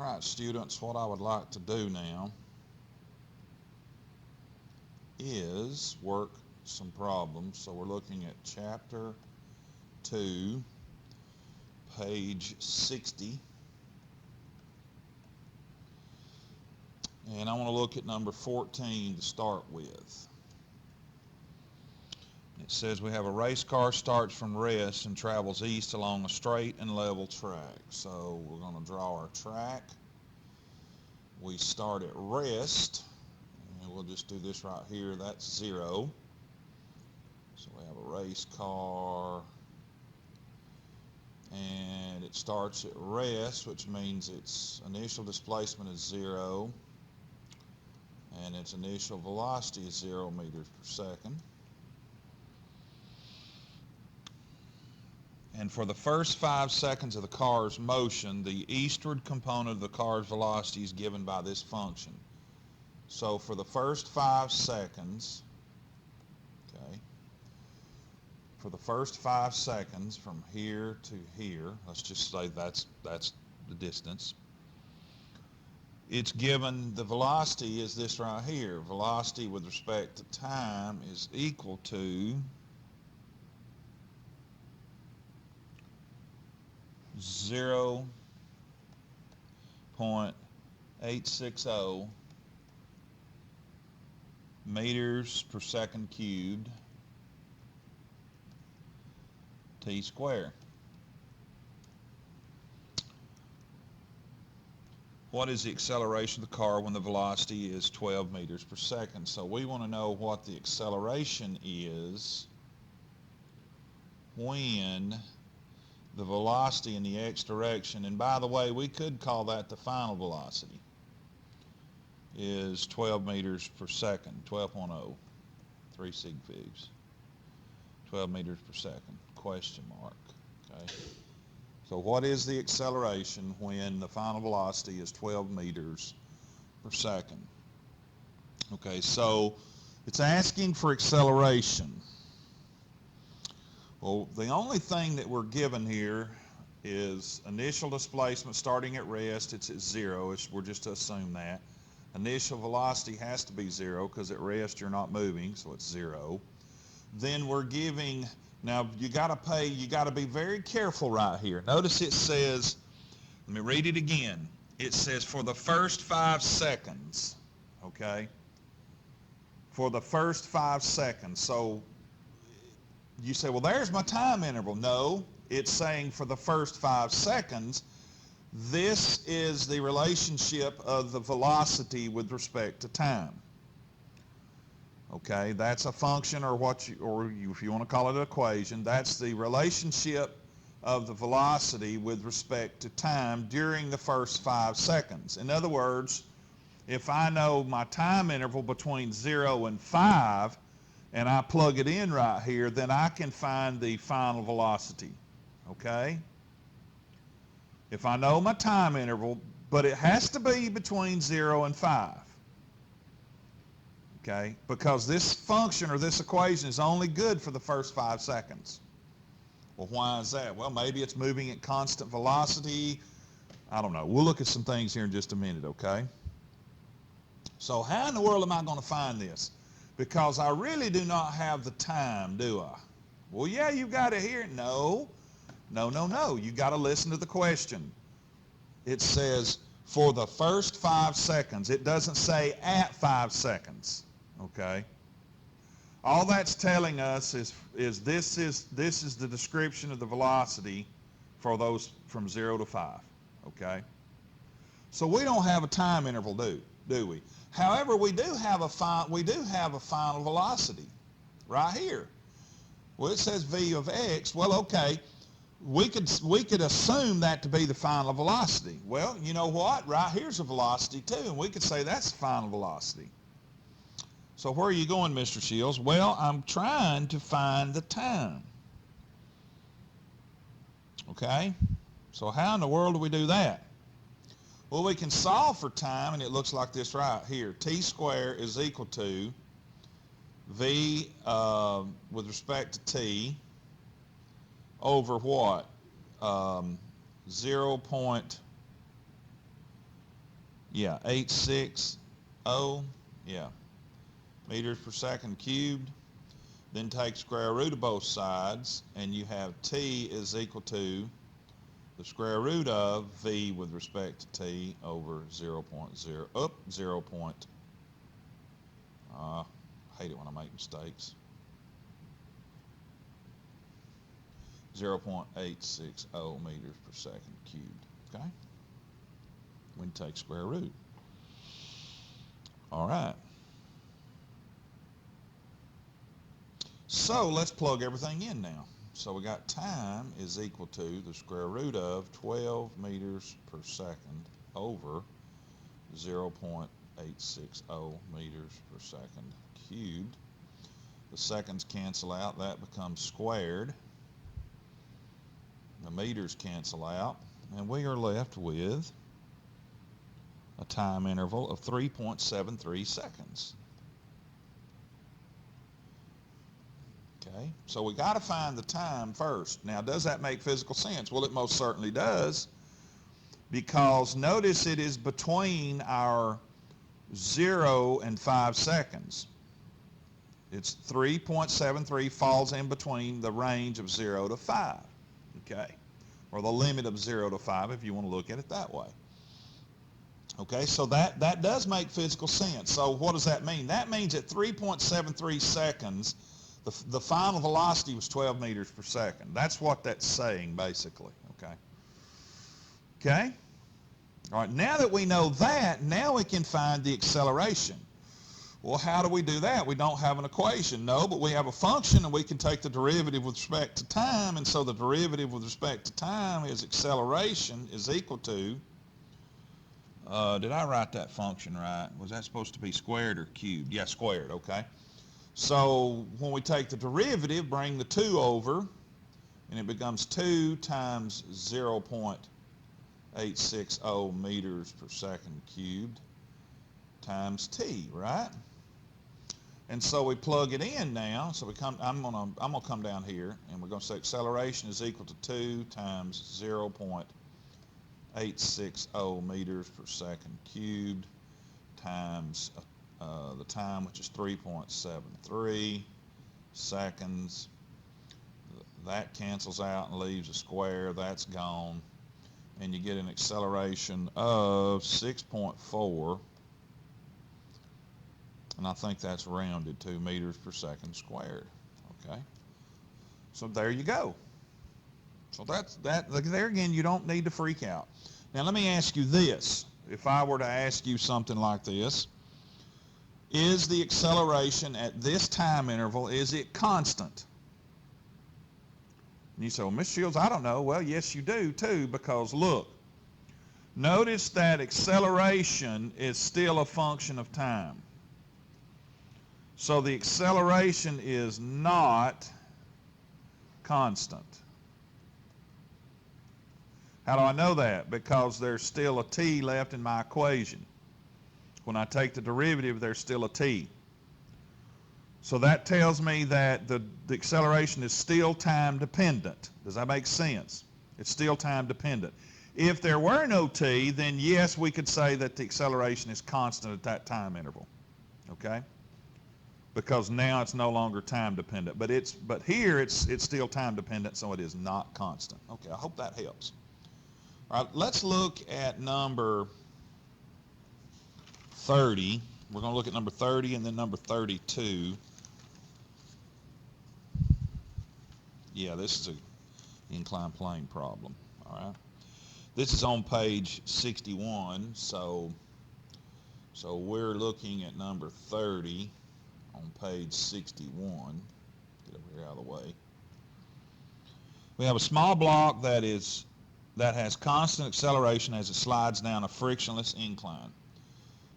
All right, students, what I would like to do now is work some problems. So we're looking at chapter 2, page 60. And I want to look at number 14 to start with. It says we have a race car starts from rest and travels east along a straight and level track. So we're going to draw our track. We start at rest, and we'll just do this right here. That's 0. So we have a race car, and it starts at rest, which means its initial displacement is 0, and its initial velocity is 0 meters per second. And for the first 5 seconds of the car's motion, the eastward component of the car's velocity is given by this function. So for the first 5 seconds, for the first 5 seconds from here to here, let's just say that's the distance, it's given the velocity is this right here. Velocity with respect to time is equal to 0.860 meters per second cubed t squared. What is the acceleration of the car when the velocity is 12 meters per second? So we want to know what the acceleration is when the velocity in the x direction, and by the way, we could call that the final velocity, is 12 meters per second, 12.0, 3 sig figs, 12 meters per second, question mark, okay? So what is the acceleration when the final velocity is 12 meters per second? Okay, so it's asking for acceleration. Well, the only thing that we're given here is initial displacement starting at rest. It's at 0. We're just to assume that. Initial velocity has to be 0 because at rest you're not moving, so it's 0. Then we're giving, now you got to be very careful right here. Notice it says, let me read it again. It says for the first 5 seconds, okay? For the first 5 seconds. So you say, well, there's my time interval. No, it's saying for the first 5 seconds, this is the relationship of the velocity with respect to time. Okay, that's a function, or if you want to call it an equation, that's the relationship of the velocity with respect to time during the first 5 seconds. In other words, if I know my time interval between 0 and 5, and I plug it in right here, then I can find the final velocity, okay? If I know my time interval, but it has to be between 0 and 5, okay? Because this function or this equation is only good for the first 5 seconds. Well, why is that? Well, maybe it's moving at constant velocity. I don't know. We'll look at some things here in just a minute, okay? So how in the world am I going to find this? Because I really do not have the time, do I? Well, yeah, you've got it here. No. You got to listen to the question. It says for the first 5 seconds. It doesn't say at 5 seconds, okay? All that's telling us is this is the description of the velocity for those from 0 to 5, okay? So we don't have a time interval, do we? However, we do have a final velocity right here. Well, it says v of x. Well, okay, we could assume that to be the final velocity. Well, you know what? Right here's a velocity too, and we could say that's the final velocity. So where are you going, Mr. Shields? Well, I'm trying to find the time. Okay? So how in the world do we do that? Well, we can solve for time, and it looks like this right here. T squared is equal to v with respect to t over what? 0.860 Yeah, 860, yeah, meters per second cubed. Then take square root of both sides, and you have t is equal to the square root of v with respect to t over 0.0, I hate it when I make mistakes, 0.860 meters per second cubed, okay? When you take square root. All right. So let's plug everything in now. So we got time is equal to the square root of 12 meters per second over 0.860 meters per second cubed. The seconds cancel out, that becomes squared. The meters cancel out, and we are left with a time interval of 3.73 seconds. Okay, so we got to find the time first. Now, does that make physical sense? Well, it most certainly does, because notice it is between our 0 and 5 seconds. It's 3.73 falls in between the range of 0 to 5, okay, or the limit of 0 to 5 if you want to look at it that way. Okay, so that does make physical sense. So what does that mean? That means at 3.73 seconds, the final velocity was 12 meters per second. That's what that's saying, basically, okay? Okay? All right, now that we know that, now we can find the acceleration. Well, how do we do that? We don't have an equation. No, but we have a function, and we can take the derivative with respect to time, and so the derivative with respect to time is acceleration is equal to, did I write that function right? Was that supposed to be squared or cubed? Yeah, squared, okay. So when we take the derivative, bring the 2 over, and it becomes 2 times 0.860 meters per second cubed times t, right? And so we plug it in now. So I'm gonna come down here, and we're gonna say acceleration is equal to 2 times 0.860 meters per second cubed times the time, which is 3.73 seconds. That cancels out and leaves a square. That's gone. And you get an acceleration of 6.4. And I think that's rounded to meters per second squared. Okay. So there you go. So that's that. There again, you don't need to freak out. Now let me ask you this. If I were to ask you something like this, is the acceleration at this time interval, is it constant? And you say, well, Ms. Shields, I don't know. Well, yes, you do too, because look, notice that acceleration is still a function of time. So the acceleration is not constant. How do I know that? Because there's still a t left in my equation. When I take the derivative, there's still a t. So that tells me that the acceleration is still time dependent. Does that make sense? It's still time dependent. If there were no t, then yes, we could say that the acceleration is constant at that time interval. Okay? Because now it's no longer time dependent. But here it's still time dependent, so it is not constant. Okay, I hope that helps. All right, let's look at number 30. We're going to look at number 30 and then number 32. Yeah, this is an inclined plane problem. All right. This is on page 61, so we're looking at number 30 on page 61. Get over here out of the way. We have a small block that has constant acceleration as it slides down a frictionless incline.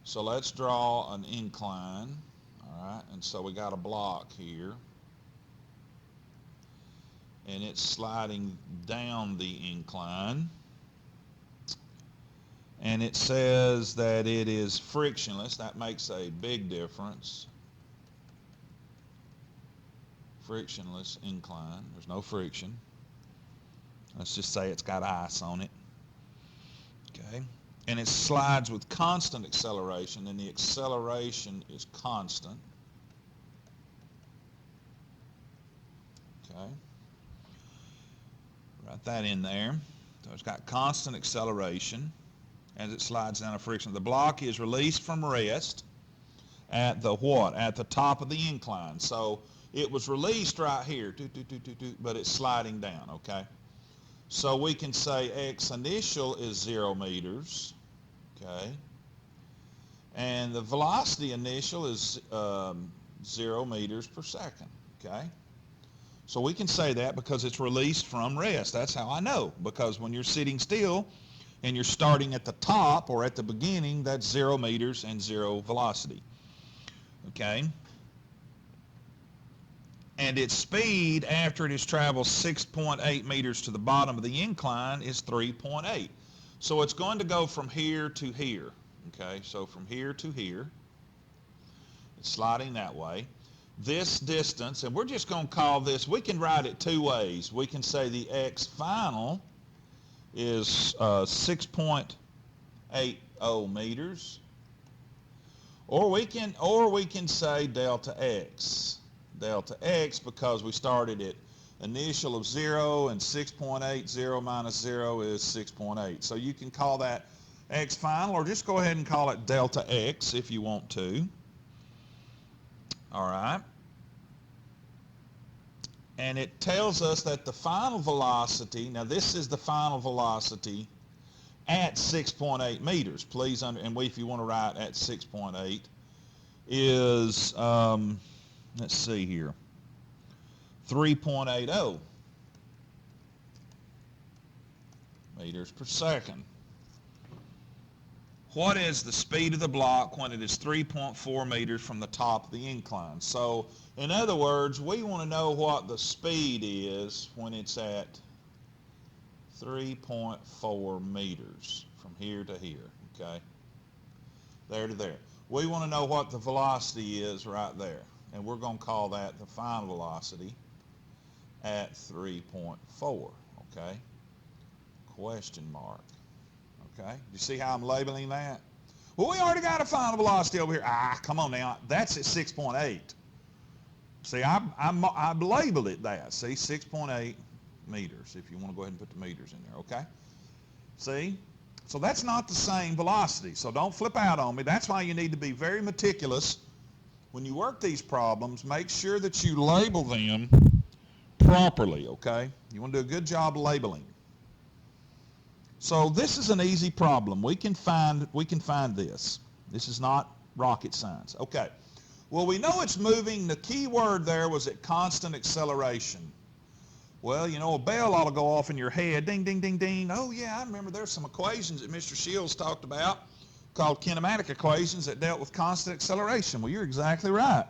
So let's draw an incline, all right? And so we got a block here, and it's sliding down the incline. And it says that it is frictionless. That makes a big difference. Frictionless incline. There's no friction. Let's just say it's got ice on it. Okay. and it slides with constant acceleration, then the acceleration is constant. Okay. Write that in there. So it's got constant acceleration as it slides down a friction. The block is released from rest at the what? At the top of the incline. So it was released right here, but it's sliding down, okay? So we can say x initial is 0 meters, okay? And the velocity initial is 0 meters per second, okay? So we can say that because it's released from rest. That's how I know, because when you're sitting still and you're starting at the top or at the beginning, that's 0 meters and 0 velocity, okay? And its speed after it has traveled 6.8 meters to the bottom of the incline is 3.8. So it's going to go from here to here, okay? So from here to here, it's sliding that way. This distance, and we're just going to call this, we can write it two ways. We can say the x final is 6.80 meters, or we can say delta x. Delta x, because we started at initial of 0 and 6.8, 0 minus 0 is 6.8. So you can call that x final, or just go ahead and call it delta x if you want to. All right. And it tells us that the final velocity, now this is the final velocity at 6.8 meters. Please, if you want to write at 6.8, is, let's see here, 3.80 meters per second. What is the speed of the block when it is 3.4 meters from the top of the incline? So, in other words, we want to know what the speed is when it's at 3.4 meters from here to here, okay? There to there. We want to know what the velocity is right there, and we're going to call that the final velocity at 3.4, okay? Question mark. Okay, you see how I'm labeling that? Well, we already got a final velocity over here. Come on now, that's at 6.8. See, I've labeled it that. See, 6.8 meters, if you want to go ahead and put the meters in there, okay? See? So that's not the same velocity, so don't flip out on me. That's why you need to be very meticulous when you work these problems. Make sure that you label them properly, okay? You want to do a good job labeling. So this is an easy problem. We can find this. This is not rocket science. Okay. Well, we know it's moving. The key word there was at constant acceleration. Well, you know, a bell ought to go off in your head. Ding, ding, ding, ding. Oh, yeah, I remember there's some equations that Mr. Shields talked about called kinematic equations that dealt with constant acceleration. Well, you're exactly right.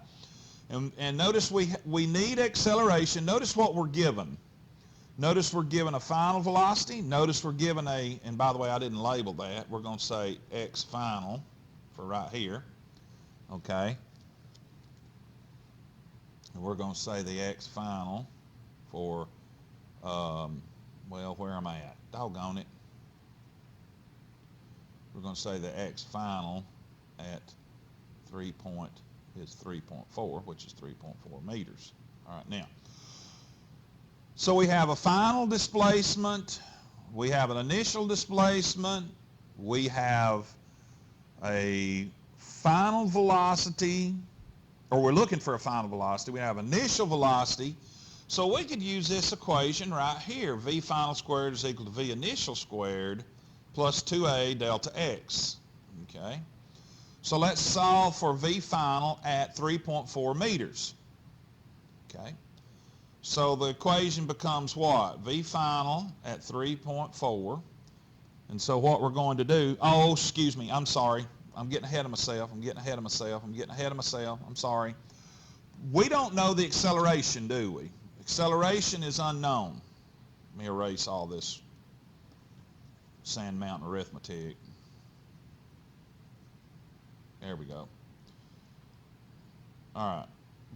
And notice we need acceleration. Notice what we're given. Notice we're given a final velocity. Notice we're given and by the way, I didn't label that. We're going to say x final for right here. Okay. And we're going to say the x final for, well, where am I at? Doggone it. We're going to say the x final at 3.4, which is 3.4 meters. All right, now. So we have a final displacement, we have an initial displacement, we have a final velocity, or we're looking for a final velocity, we have initial velocity. So we could use this equation right here. V final squared is equal to V initial squared plus 2a delta x. Okay. So let's solve for V final at 3.4 meters. Okay. So the equation becomes what? V final at 3.4. And so what we're going to do, excuse me, I'm sorry. I'm getting ahead of myself. I'm sorry. We don't know the acceleration, do we? Acceleration is unknown. Let me erase all this Sand Mountain arithmetic. There we go. All right.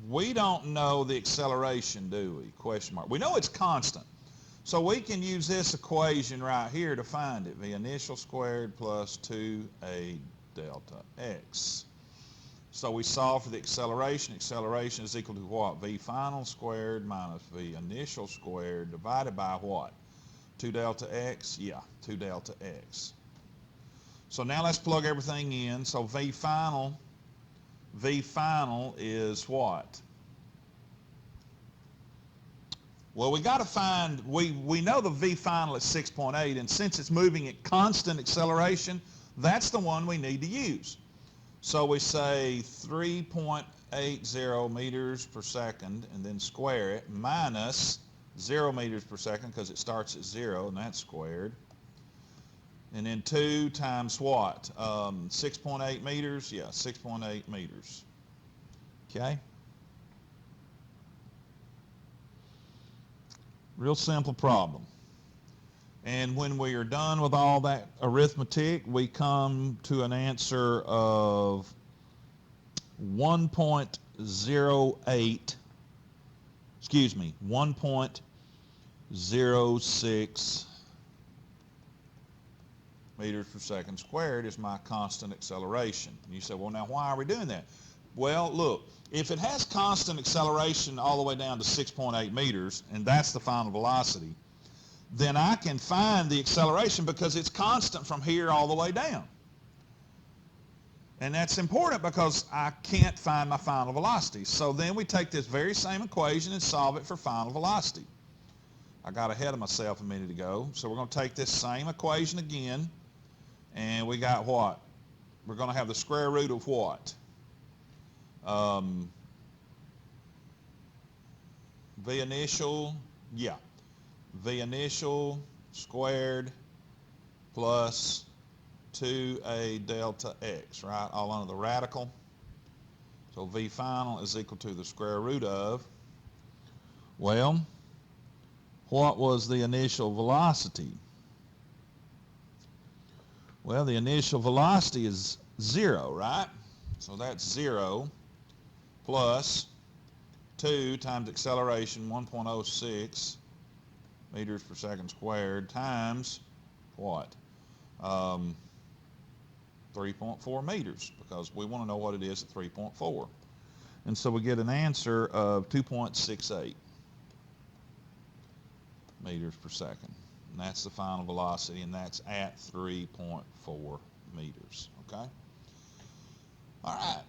We don't know the acceleration, do we? Question mark. We know it's constant. So we can use this equation right here to find it. V initial squared plus 2a delta x. So we solve for the acceleration. Acceleration is equal to what? V final squared minus V initial squared divided by what? 2 delta x? Yeah, 2 delta x. So now let's plug everything in. So V final is what? Well, we got to find, we know the V final is 6.8, and since it's moving at constant acceleration, that's the one we need to use. So we say 3.80 meters per second, and then square it, minus 0 meters per second, because it starts at 0, and that's squared. And then 2 times what? 6.8 meters? Yeah, 6.8 meters. Okay? Real simple problem. And when we are done with all that arithmetic, we come to an answer of 1.06 meters per second squared is my constant acceleration. And you say, well, now why are we doing that? Well, look, if it has constant acceleration all the way down to 6.8 meters, and that's the final velocity, then I can find the acceleration because it's constant from here all the way down. And that's important because I can't find my final velocity. So then we take this very same equation and solve it for final velocity. I got ahead of myself a minute ago. So we're going to take this same equation again, and we got what? We're going to have the square root of what? V initial, yeah. V initial squared plus 2a delta x, right? All under the radical. So V final is equal to the square root of, well, what was the initial velocity? Well, the initial velocity is 0, right? So that's 0 plus 2 times acceleration, 1.06 meters per second squared, times what? 3.4 meters, because we want to know what it is at 3.4. And so we get an answer of 2.68 meters per second. And that's the final velocity, and that's at 3.4 meters, okay? All right.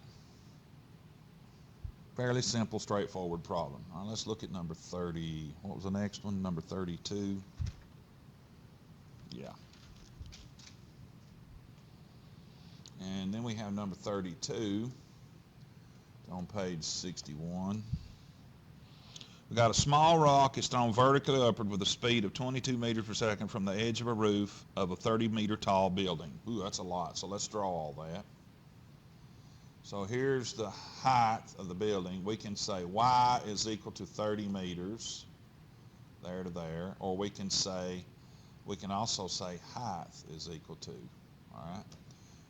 Fairly simple, straightforward problem. All right, let's look at number 30. What was the next one? Number 32. Yeah. And then we have number 32 on page 61. We got a small rock. It's thrown vertically upward with a speed of 22 meters per second from the edge of a roof of a 30-meter tall building. Ooh, that's a lot. So let's draw all that. So here's the height of the building. We can say y is equal to 30 meters, there to there, or we can also say height is equal to, all right?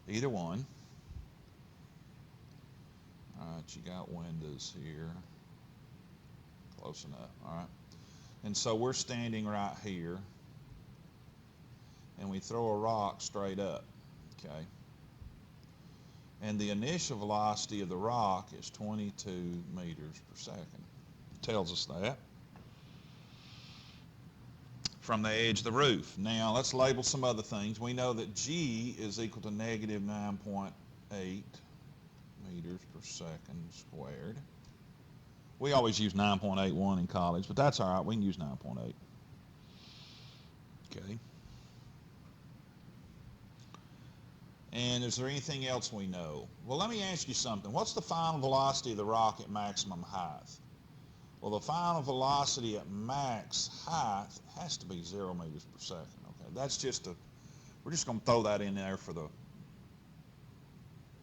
Either one. All right, you got windows here. Close enough, all right? And so we're standing right here, and we throw a rock straight up, okay? And the initial velocity of the rock is 22 meters per second. It tells us that. From the edge of the roof. Now, let's label some other things. We know that G is equal to negative 9.8 meters per second squared. We always use 9.81 in college, but that's all right. We can use 9.8. Okay. And is there anything else we know? Well, let me ask you something. What's the final velocity of the rock at maximum height? Well, the final velocity at max height has to be 0 meters per second. Okay, that's just we're just going to throw that in there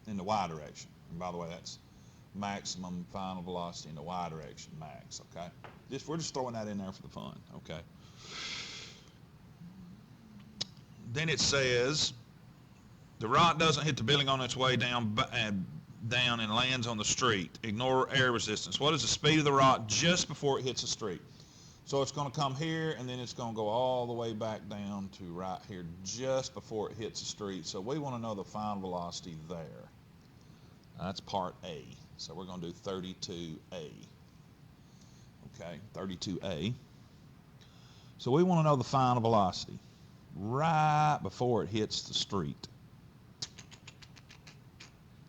in the y direction. And by the way, that's maximum final velocity in the y direction, max, okay? We're just throwing that in there for the fun, okay? Then it says, the rock doesn't hit the building on its way down and lands on the street. Ignore air resistance. What is the speed of the rock just before it hits the street? So it's going to come here, and then it's going to go all the way back down to right here just before it hits the street. So we want to know the final velocity there. That's part A. So we're going to do 32A. Okay, 32A. So we want to know the final velocity right before it hits the street.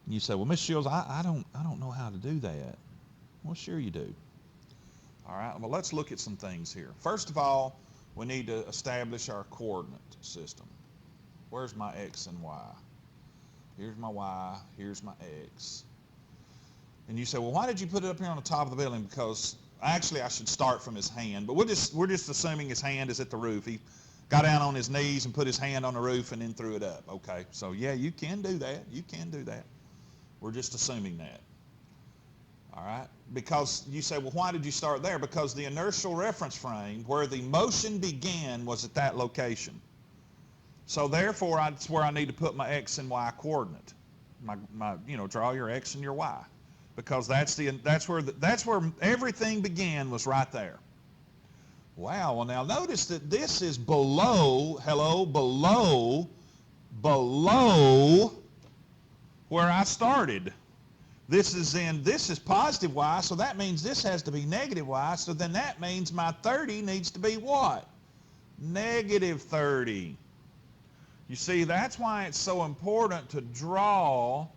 You say, well, Mr. Shields, I don't know how to do that. Well, sure you do. All right, well, let's look at some things here. First of all, we need to establish our coordinate system. Where's my X and Y? Here's my Y, here's my X. And you say, well, why did you put it up here on the top of the building? Because actually I should start from his hand, but we're just assuming his hand is at the roof. He got down on his knees and put his hand on the roof and then threw it up. Okay, so yeah, you can do that. You can do that. We're just assuming that. All right, because you say, well, why did you start there? Because the inertial reference frame where the motion began was at that location. So therefore, that's where I need to put my X and Y coordinate. Draw your X and your Y, because that's where everything began, was right there. Wow. Well, now notice that this is below where I started. This is positive Y, so that means this has to be negative Y, so then that means my 30 needs to be what? Negative 30. You see, that's why it's so important to draw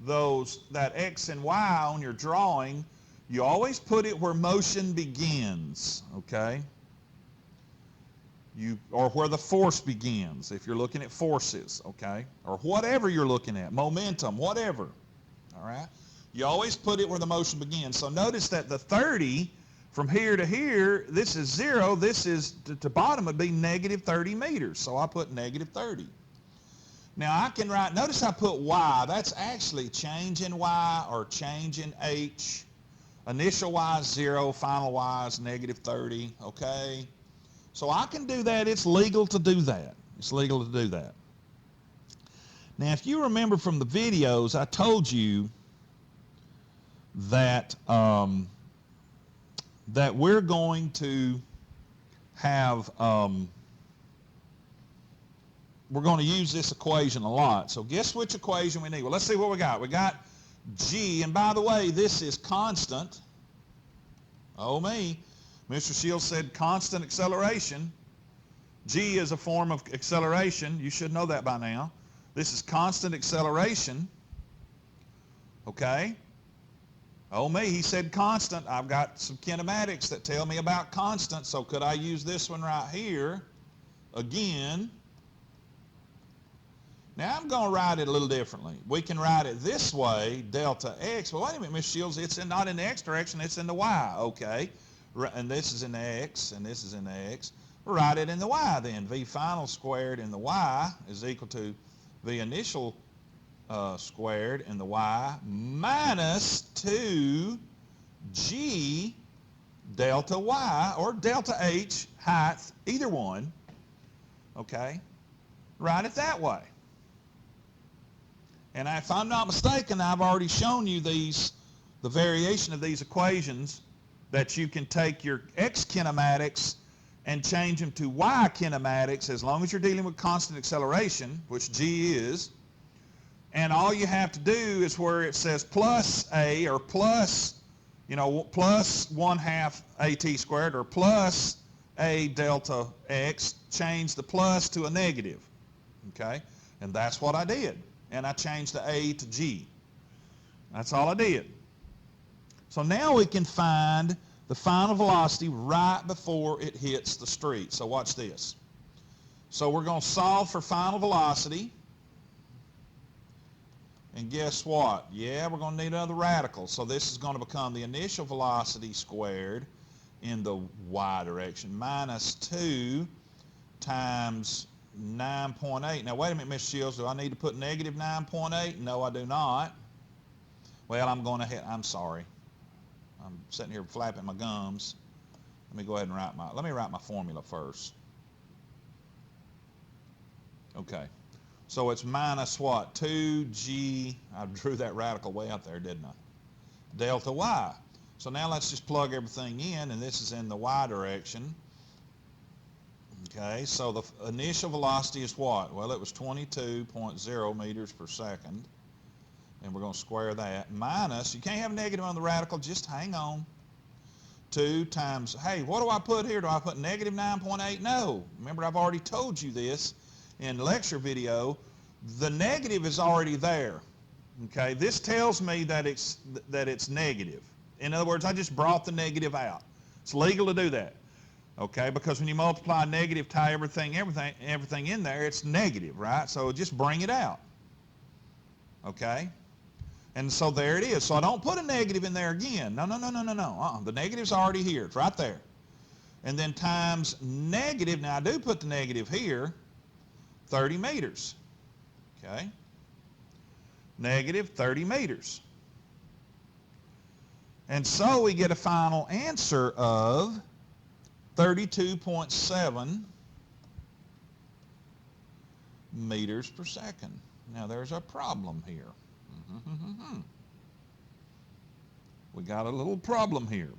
that X and Y on your drawing. You always put it where motion begins, okay? Or where the force begins, if you're looking at forces, okay? Or whatever you're looking at, momentum, whatever, all right? You always put it where the motion begins. So notice that the 30 from here to here, this is 0. This is, to bottom would be negative 30 meters. So I put negative 30. Now I can write, notice I put Y. That's actually change in Y or change in H. Initial Y is 0, final Y is negative 30, okay? So I can do that. It's legal to do that. It's legal to do that. Now if you remember from the videos, I told you that that we're going to have we're going to use this equation a lot. So guess which equation we need? Well, let's see what we got. We got G, and by the way, this is constant. Oh me, Mr. Shields said constant acceleration. G is a form of acceleration. You should know that by now. This is constant acceleration. Okay. Oh me, he said constant. I've got some kinematics that tell me about constant, so could I use this one right here again? Now I'm going to write it a little differently. We can write it this way, delta x. Well, wait a minute, Ms. Shields, it's not in the x direction, it's in the y. Okay, and this is in the x, and this is in the x. We'll write it in the y then. V final squared in the y is equal to V initial squared in the y minus 2g delta y, or delta h, height, either one, okay? Write it that way. And if I'm not mistaken, I've already shown you the variation of these equations, that you can take your x kinematics and change them to y kinematics as long as you're dealing with constant acceleration, which g is. And all you have to do is where it says plus a, or plus, plus 1/2 at squared, or plus a delta x, change the plus to a negative, okay? And that's what I did. And I changed the a to g. That's all I did. So now we can find the final velocity right before it hits the street. So watch this. So we're going to solve for final velocity. And guess what? Yeah, we're going to need another radical. So this is going to become the initial velocity squared in the y direction minus 2 times 9.8. Now, wait a minute, Mr. Shields. Do I need to put negative 9.8? No, I do not. Well, I'm sorry. I'm sitting here flapping my gums. Let me go ahead and write my formula first. Okay. So it's minus what? 2g, I drew that radical way up there, didn't I? Delta y. So now let's just plug everything in, and this is in the y direction. Okay, so the initial velocity is what? Well, it was 22.0 meters per second. And we're going to square that. Minus, you can't have negative on the radical, just hang on. 2 times, hey, what do I put here? Do I put negative 9.8? No. Remember, I've already told you this in the lecture video. The negative is already there. Okay, this tells me that it's negative. In other words, I just brought the negative out. It's legal to do that. Okay, because when you multiply negative, tie everything in there, it's negative, right? So just bring it out. Okay? And so there it is. So I don't put a negative in there again. No. The negative's already here. It's right there. And then times negative, now I do put the negative here, 30 meters. Okay? Negative 30 meters. And so we get a final answer of 32.7 meters per second. Now there's a problem here. We got a little problem here.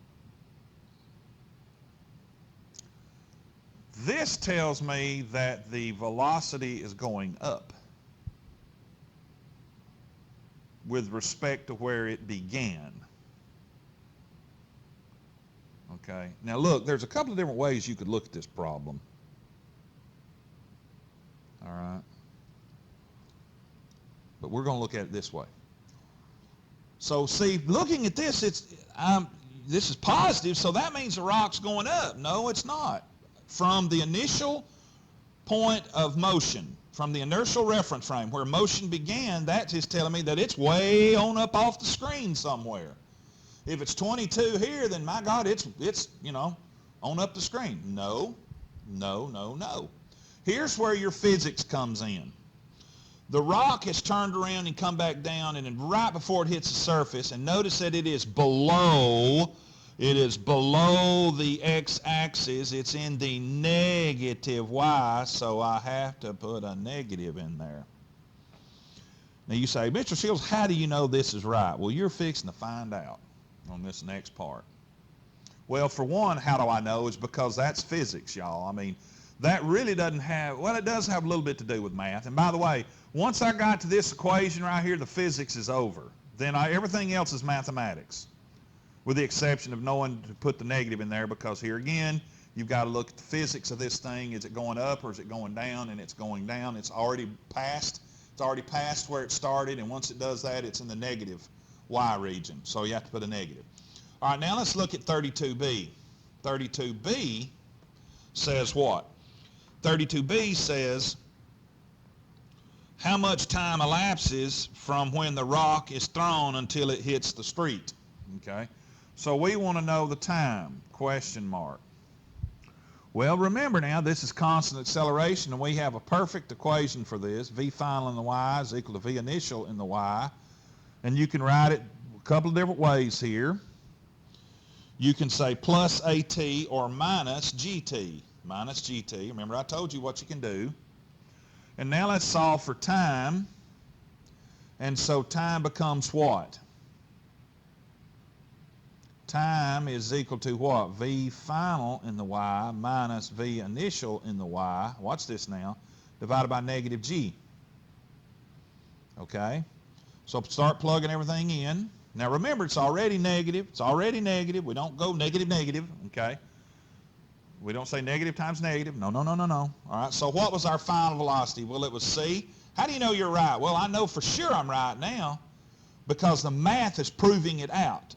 This tells me that the velocity is going up with respect to where it began. Okay, now look, there's a couple of different ways you could look at this problem. All right, but we're going to look at it this way. So see, looking at this, this is positive, so that means the rock's going up. No, it's not. From the initial point of motion, from the inertial reference frame where motion began, that is telling me that it's way on up off the screen somewhere. If it's 22 here, then my God, it's on up the screen. No. Here's where your physics comes in. The rock has turned around and come back down, and then right before it hits the surface, and notice that it is below the x-axis. It's in the negative y, so I have to put a negative in there. Now you say, Mr. Shields, how do you know this is right? Well, you're fixing to find out on this next part. Well, for one, how do I know? Is because that's physics, y'all. I mean, that really doesn't have, well, it does have a little bit to do with math. And by the way, once I got to this equation right here, the physics is over. Then everything else is mathematics, with the exception of knowing to put the negative in there, because here again, you've got to look at the physics of this thing. Is it going up or is it going down? And it's going down. It's already past where it started, and once it does that, it's in the negative y region. So you have to put a negative. All right, now let's look at 32b. 32b says what? 32b says how much time elapses from when the rock is thrown until it hits the street. Okay, so we want to know the time, question mark. Well, remember now, this is constant acceleration, and we have a perfect equation for this. V final in the y is equal to V initial in the y. And you can write it a couple of different ways here. You can say plus AT or minus GT. Minus GT. Remember, I told you what you can do. And now let's solve for time. And so time becomes what? Time is equal to what? V final in the y minus V initial in the y. Watch this now. Divided by negative G. Okay? So start plugging everything in. Now remember, it's already negative. It's already negative. We don't go negative, okay? We don't say negative times negative. No. All right, so what was our final velocity? Well, it was C. How do you know you're right? Well, I know for sure I'm right now because the math is proving it out.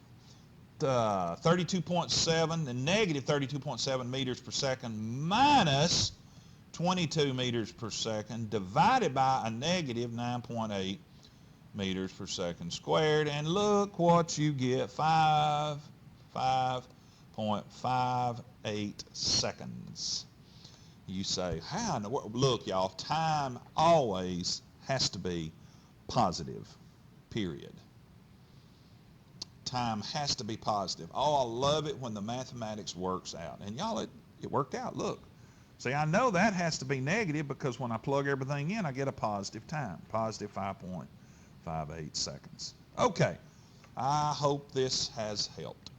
32.7 and negative 32.7 meters per second minus 22 meters per second divided by a negative 9.8 meters per second squared, and look what you get, 5.58 seconds. You say, how in the world? Look, y'all, time always has to be positive, period. Time has to be positive. Oh, I love it when the mathematics works out. And y'all, it worked out, look. See, I know that has to be negative because when I plug everything in, I get a positive time, positive 5.58 seconds. Okay, I hope this has helped.